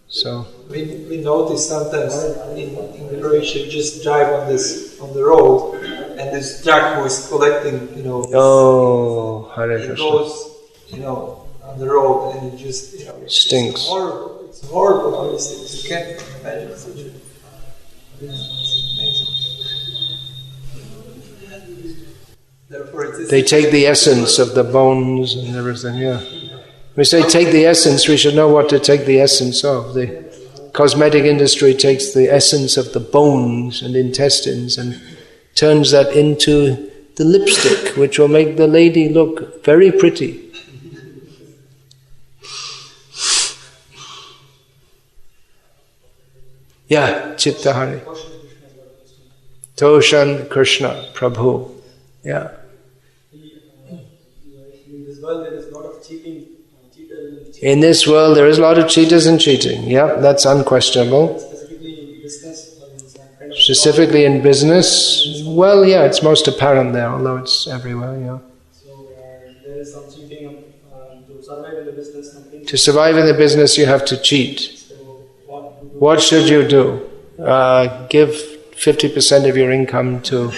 So we notice sometimes in Croatia, you just drive on the road, and this truck who is collecting, oh, Hare it Krishna. goes, on the road, and it just, Stinks. It's horrible. It's horrible. All these things. You can't imagine such a. It's amazing. Therefore, They take the essence of the bones and everything. Yeah. We say take the essence. We should know what to take the essence of. The cosmetic industry takes the essence of the bones and intestines and turns that into the lipstick, which will make the lady look very pretty. Yeah, Chitta Hari. Toshan Krishna, Prabhu. Yeah. In this world there is a lot of cheaters and cheating. Yeah, that's unquestionable. Specifically in business, well, yeah, it's most apparent there, although it's everywhere, yeah. So there is some cheating to survive in the business. To survive in the business you have to cheat. What should you do? Give 50% of your income to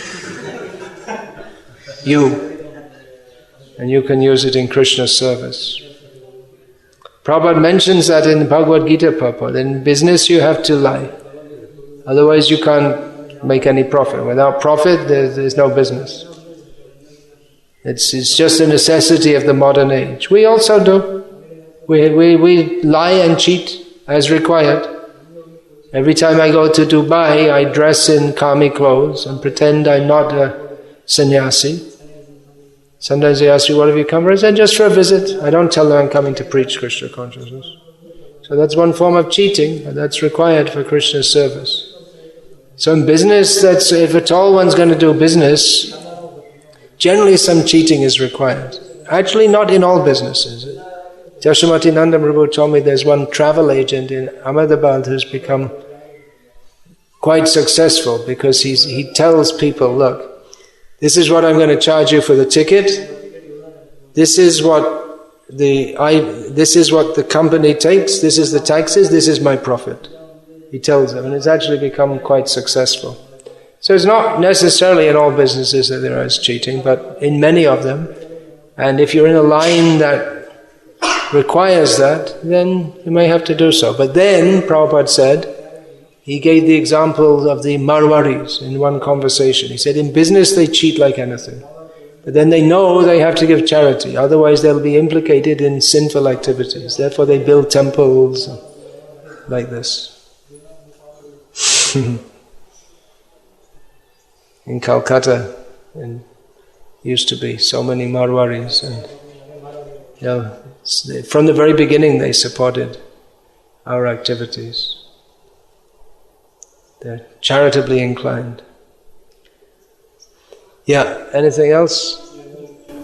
you, and you can use it in Krishna's service. Prabhupada mentions that in Bhagavad Gita purport. In business you have to lie. Otherwise you can't make any profit. Without profit there's no business. It's just a necessity of the modern age. We also do. We lie and cheat as required. Every time I go to Dubai, I dress in kami clothes and pretend I'm not a sannyasi. Sometimes they ask me, what have you come for? I said, just for a visit. I don't tell them I'm coming to preach Krishna consciousness. So that's one form of cheating, and that's required for Krishna's service. So in business, that's if at all one's going to do business, generally some cheating is required. Actually, not in all businesses. Jashamati Nanda Prabhu told me there's one travel agent in Ahmedabad who's become quite successful because he tells people, look, this is what I'm going to charge you for the ticket. This is what the company takes. This is the taxes. This is my profit. He tells them, and it's actually become quite successful. So it's not necessarily in all businesses that there is cheating, but in many of them. And if you're in a line that requires that, then you may have to do so. But then, Prabhupada said, he gave the example of the Marwaris in one conversation. He said, in business they cheat like anything. But then they know they have to give charity, otherwise they'll be implicated in sinful activities. Therefore they build temples like this. In Calcutta, used to be so many Marwaris, and from the very beginning they supported our activities. They're charitably inclined. Yeah, anything else?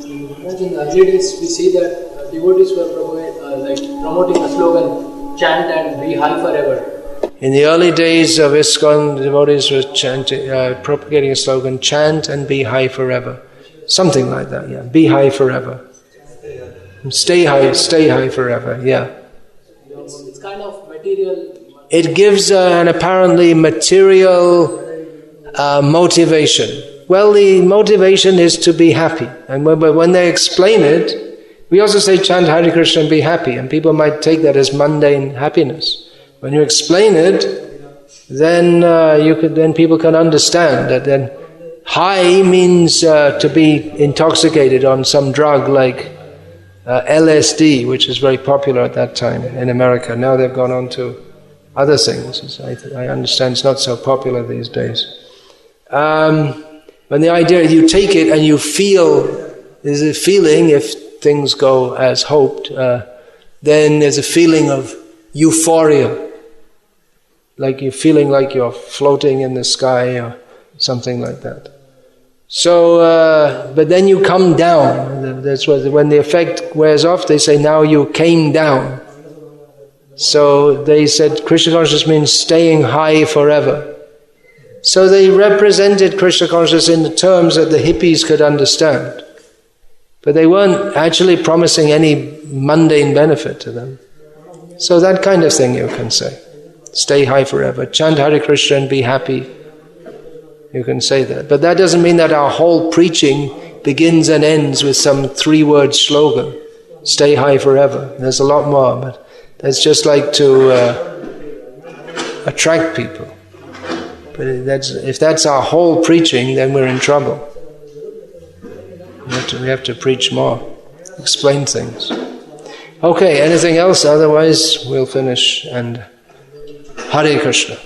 In the early days, we see that devotees were promoting the slogan, chant and be high forever. In the early days of ISKCON, the devotees were propagating a slogan, chant and be high forever. Something like that, yeah. Be high forever. Stay high forever, yeah. It's kind of material. It gives an apparently material motivation. Well, the motivation is to be happy. And when they explain it, we also say chant Hare Krishna and be happy. And people might take that as mundane happiness. When you explain it, then people can understand that then high means to be intoxicated on some drug like LSD, which is very popular at that time in America. Now they've gone on to other things. I understand it's not so popular these days. But the idea is you take it and you feel, there's a feeling, if things go as hoped, then there's a feeling of euphoria. Like you're feeling like you're floating in the sky or something like that. So, but then you come down. That's when the effect wears off, they say, now you came down. So they said Krishna consciousness means staying high forever. So they represented Krishna consciousness in the terms that the hippies could understand. But they weren't actually promising any mundane benefit to them. So that kind of thing you can say. Stay high forever. Chant Hare Krishna and be happy. You can say that. But that doesn't mean that our whole preaching begins and ends with some 3-word slogan. Stay high forever. There's a lot more, but that's just like to attract people. But if that's our whole preaching, then we're in trouble. We have to preach more, explain things. Okay, anything else? Otherwise, we'll finish. And Hare Krishna.